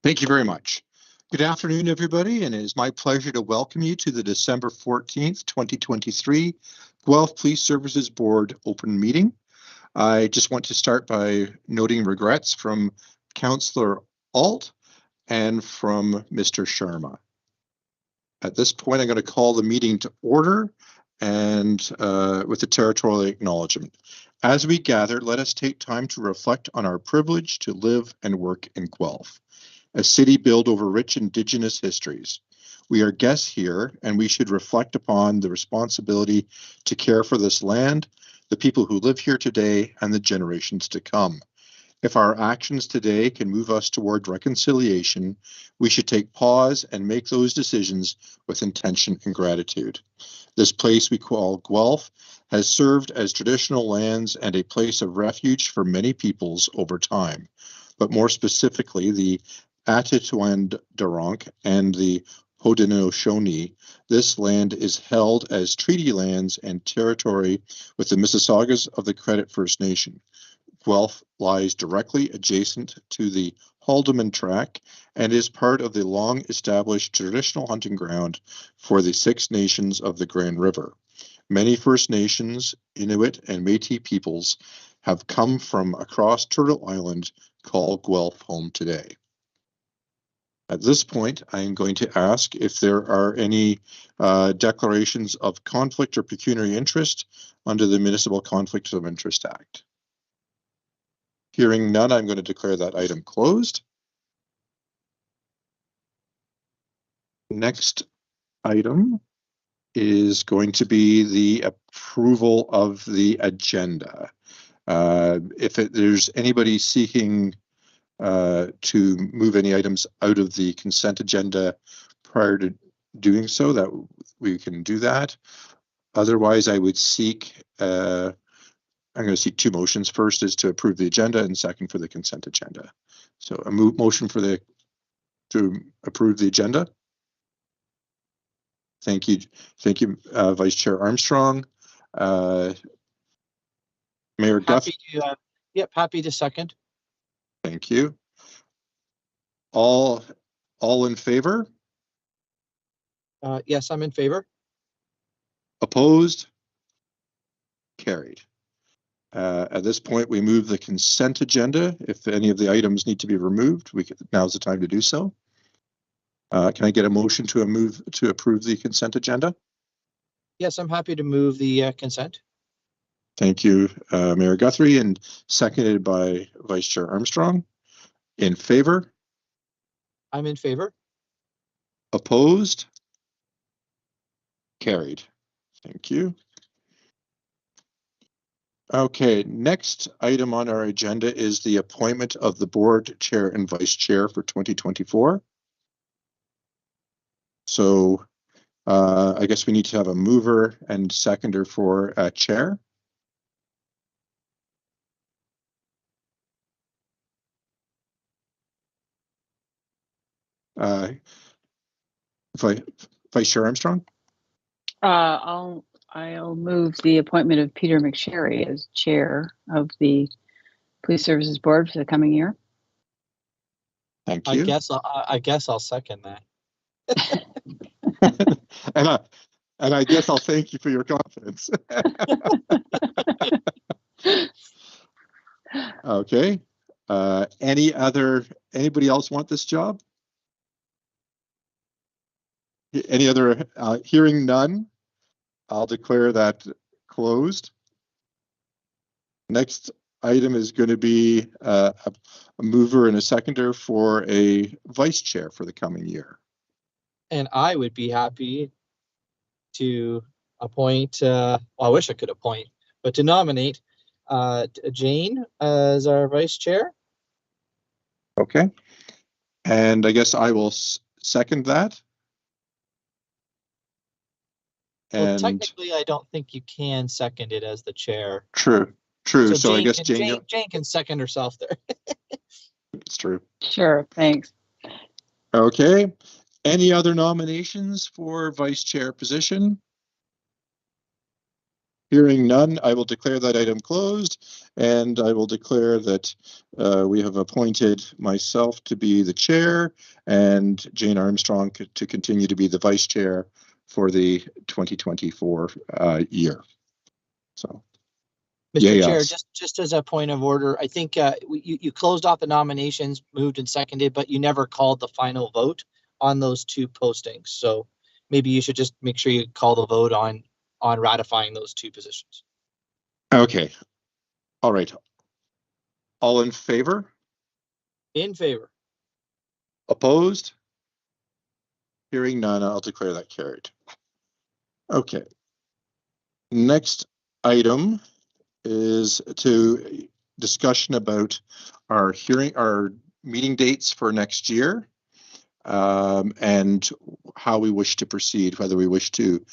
Thank you very much. Good afternoon, everybody, and it is my pleasure to welcome you to the December 14th, 2023 Guelph Police Services Board open meeting. I just want to start by noting regrets from Councillor Alt and from Mr. Sharma. At this point, I'm going to call the meeting to order and with the territorial acknowledgement. As we gather, let us take time to reflect on our privilege to live and work in Guelph, a city built over rich Indigenous histories. We are guests here, and we should reflect upon the responsibility to care for this land, the people who live here today, and the generations to come. If our actions today can move us toward reconciliation, we should take pause and make those decisions with intention and gratitude. This place we call Guelph has served as traditional lands and a place of refuge for many peoples over time, but more specifically, the Atitlan-Daronk and the Haudenosaunee. This land is held as treaty lands and territory with the Mississaugas of the Credit First Nation. Guelph lies directly adjacent to the Haldimand Tract and is part of the long-established traditional hunting ground for the Six Nations of the Grand River. Many First Nations, Inuit, and Métis peoples have come from across Turtle Island, call Guelph home today. At this point, I am going to ask if there are any declarations of conflict or pecuniary interest under the Municipal Conflict of Interest Act. Hearing none, I'm going to declare that item closed. Next item is going to be the approval of the agenda. If there's anybody seeking to move any items out of the consent agenda prior to doing so, that we can do that. Otherwise, I would seek I'm going to seek two motions. First is to approve the agenda, and second for the consent agenda. So a motion to approve the agenda. Thank you, Vice Chair Armstrong. Mayor Guth. Happy to second. Thank you. All in favor? Yes, I'm in favor. Opposed? Carried. At this point, we move the consent agenda. If any of the items need to be removed, now's the time to do so. Can I get a motion to approve the consent agenda? Yes, I'm happy to move the consent. Thank you, Mayor Guthrie, and seconded by Vice Chair Armstrong. In favor? I'm in favor. Opposed? Carried. Thank you. Okay, next item on our agenda is the appointment of the board chair and vice chair for 2024. So I guess we need to have a mover and seconder for chair. Vice Chair Armstrong? I'll move the appointment of Peter McSherry as chair of the Police Services Board for the coming year. Thank you. I guess I'll second that. and I guess I'll thank you for your confidence. Okay. Anybody else want this job? Any other? Hearing none, I'll declare that closed. Next item is going to be a mover and a seconder for a vice chair for the coming year. And I would be happy to appoint, well, I wish I could appoint, but to nominate Jane as our vice chair. Okay. And I guess I will second that. Well, technically, I don't think you can second it as the chair. True. So I guess Jane can second herself there. It's true. Sure, thanks. Okay. Any other nominations for vice chair position? Hearing none, I will declare that item closed, and I will declare that we have appointed myself to be the chair and Jane Armstrong to continue to be the vice chair for the 2024 year. So, Mr. Chair, yes. just as a point of order, I think you closed off the nominations, moved and seconded, but you never called the final vote on those two postings. So maybe you should just make sure you call the vote on ratifying those two positions. Okay. All right. All in favor? In favor. Opposed? Hearing none, I'll declare that carried. Okay. Next item is to discussion about our meeting dates for next year, and how we wish to proceed, whether we wish to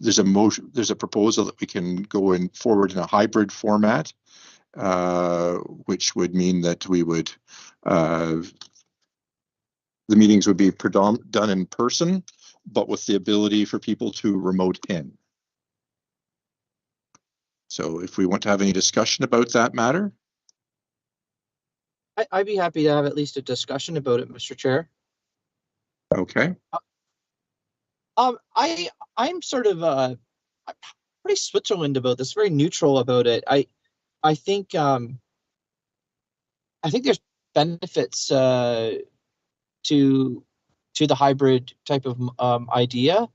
there's a proposal that we can go forward in a hybrid format, which would mean that we would the meetings would be done in person, but with the ability for people to remote in. So if we want to have any discussion about that matter. I'd be happy to have at least a discussion about it, Mr. Chair. Okay. I'm sort of pretty Switzerland about this, very neutral about it. I think there's benefits to the hybrid type of idea.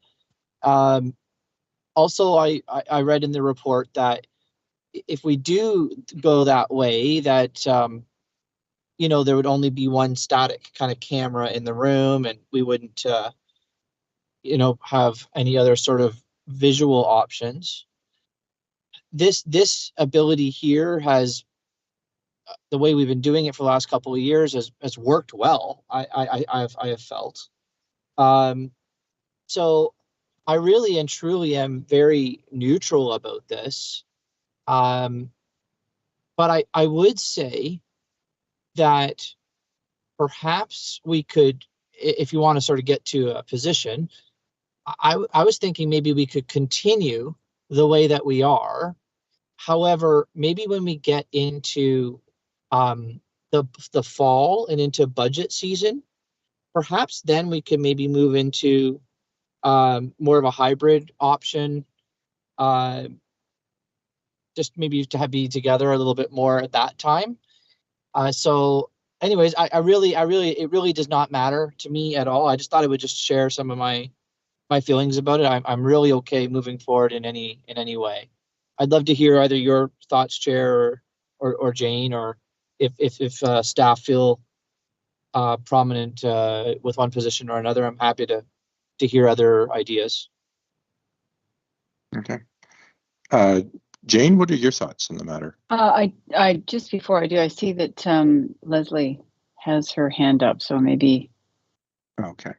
Also, I read in the report that if we do go that way, that there would only be one static kind of camera in the room, and we wouldn't have any other sort of visual options. This ability here has, the way we've been doing it for the last couple of years, has worked well. I have felt. So I really and truly am very neutral about this. But I would say that perhaps we could, if you want to sort of get to a position, I was thinking maybe we could continue the way that we are. However, maybe when we get into the fall and into budget season, perhaps then we could maybe move into more of a hybrid option. Just maybe to be together a little bit more at that time. So anyways, it really does not matter to me at all. I just thought I would just share some of my feelings about it. I'm really okay moving forward in any way. I'd love to hear either your thoughts, Chair, or Jane, or if staff feel prominent with one position or another. I'm happy to hear other ideas. Okay. Jane, what are your thoughts on the matter? I just before I do, I see that Leslie has her hand up, so maybe. Okay.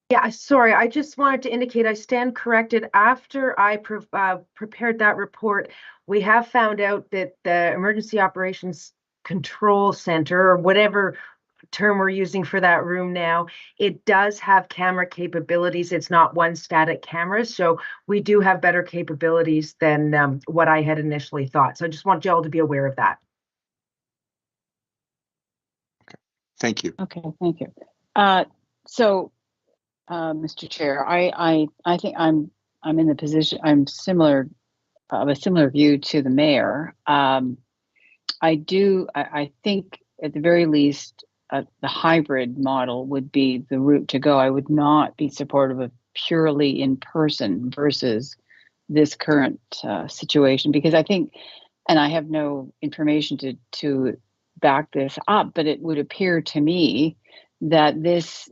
Yeah, sorry, I just wanted to indicate I stand corrected. After I prepared that report, we have found out that the Emergency Operations Control Center, or whatever term we're using for that room now, it does have camera capabilities. It's not one static camera, so we do have better capabilities than what I had initially thought. So I just want y'all to be aware of that. Okay, thank you. Okay, thank you. So, Mr. Chair, I think I'm in the position. I'm similar of a similar view to the mayor. I think at the very least, the hybrid model would be the route to go. I would not be supportive of purely in person versus this current situation, because I think, and I have no information to back this up, but it would appear to me that this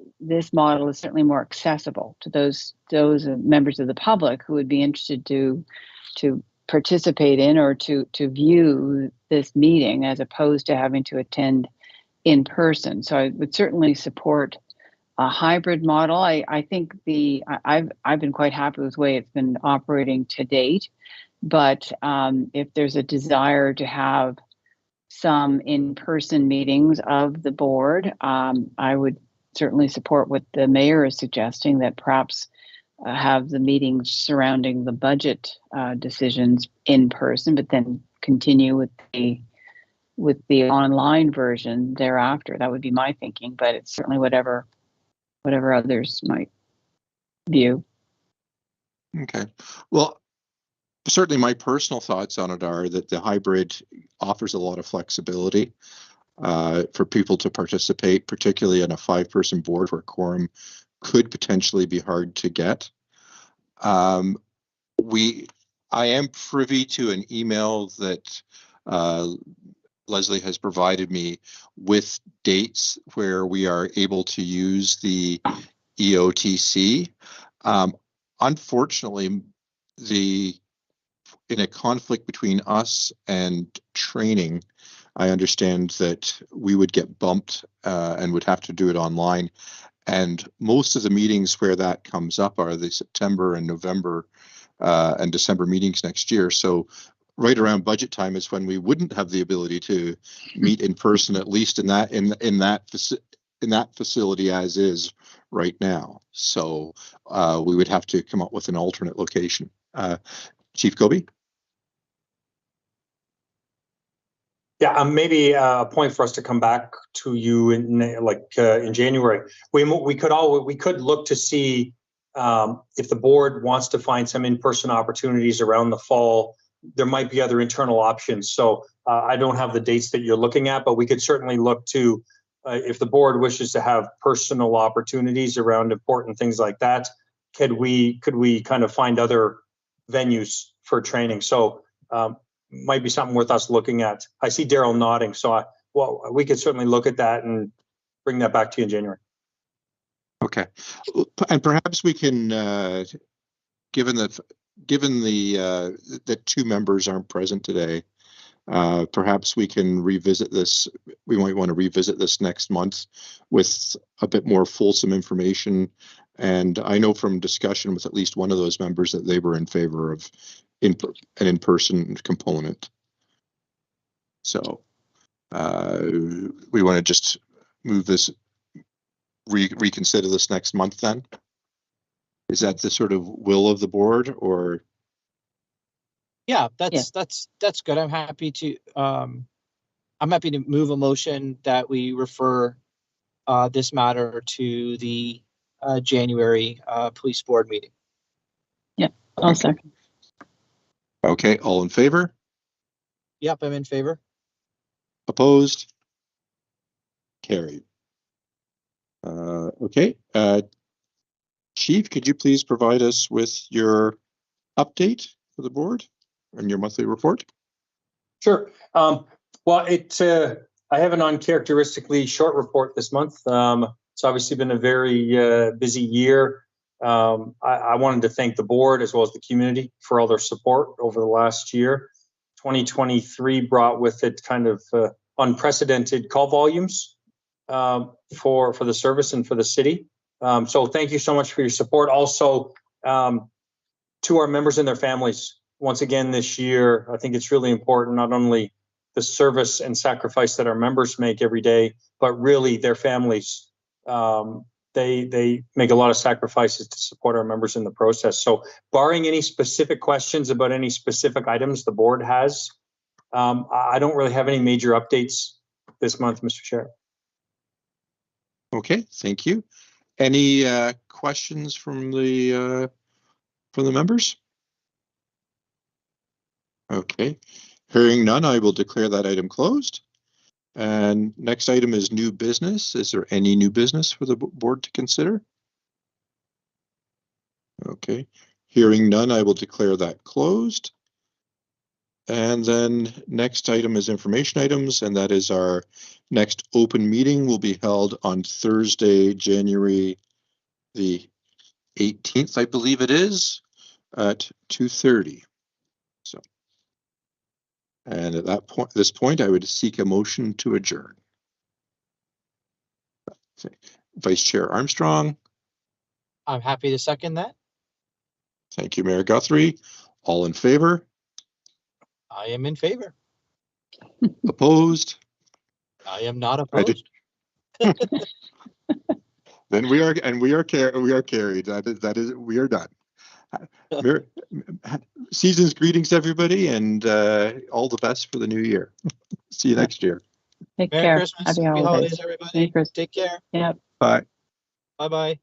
model is certainly more accessible to those members of the public who would be interested to participate in or to view this meeting, as opposed to having to attend in person. So I would certainly support a hybrid model. I think I've been quite happy with the way it's been operating to date, but if there's a desire to have some in-person meetings of the board, I would certainly support what the mayor is suggesting, that perhaps have the meetings surrounding the budget decisions in person, but then continue with the online version thereafter. That would be my thinking, but it's certainly whatever others might view. Okay. Well, certainly my personal thoughts on it are that the hybrid offers a lot of flexibility for people to participate, particularly on a 5-person board where quorum could potentially be hard to get. I am privy to an email that Leslie has provided me with dates where we are able to use the EOTC. Unfortunately, in a conflict between us and training, I understand that we would get bumped and would have to do it online. And most of the meetings where that comes up are the September and November and December meetings next year. So right around budget time is when we wouldn't have the ability to meet in person, at least in that facility as is right now. So we would have to come up with an alternate location. Chief Goby? Yeah, maybe a point for us to come back to you in January. We could look to see if the board wants to find some in-person opportunities around the fall. There might be other internal options. So I don't have the dates that you're looking at, but we could certainly look to if the board wishes to have personal opportunities around important things like that. Could we kind of find other venues for training? So. Might be something worth us looking at. I see Daryl nodding, so we could certainly look at that and bring that back to you in January. Okay, and perhaps we can, given that 2 members aren't present today, perhaps we can revisit this. We might want to revisit this next month with a bit more fulsome information. And I know from discussion with at least one of those members that they were in favor of an in-person component. So we want to just move this, reconsider this next month then? Is that the sort of will of the board, or? Yeah, that's good. I'm happy to move a motion that we refer this matter to the January police board meeting. Yeah, I'll second. Okay, all in favor? Yep, I'm in favor. Opposed? Carried. Okay, Chief, could you please provide us with your update for the board and your monthly report? Sure. Well, I have an uncharacteristically short report this month. It's obviously been a very busy year. I wanted to thank the board as well as the community for all their support over the last year. 2023 brought with it kind of unprecedented call volumes for the service and for the city. So thank you so much for your support. Also, to our members and their families, once again this year, I think it's really important, not only the service and sacrifice that our members make every day, but really their families. They make a lot of sacrifices to support our members in the process. So barring any specific questions about any specific items the board has, I don't really have any major updates this month, Mr. Chair. Okay, thank you. Any questions from the members? Okay, hearing none, I will declare that item closed. And next item is new business. Is there any new business for the board to consider? Okay, hearing none, I will declare that closed. And then next item is information items, and that is our next open meeting will be held on Thursday, January the 18th, I believe it is, at 2:30. So, and at this point, I would seek a motion to adjourn. Vice Chair Armstrong. I'm happy to second that. Thank you, Mayor Guthrie. All in favor? I am in Opposed? I am not opposed. Then we are carried. That is we are done. Mer- Season's greetings, everybody, and all the best for the new year. See you next year. Take Merry care. Christmas. Happy Happy holidays. holidays, everybody. Merry Christmas. Take care. Yep. Bye. Bye-bye.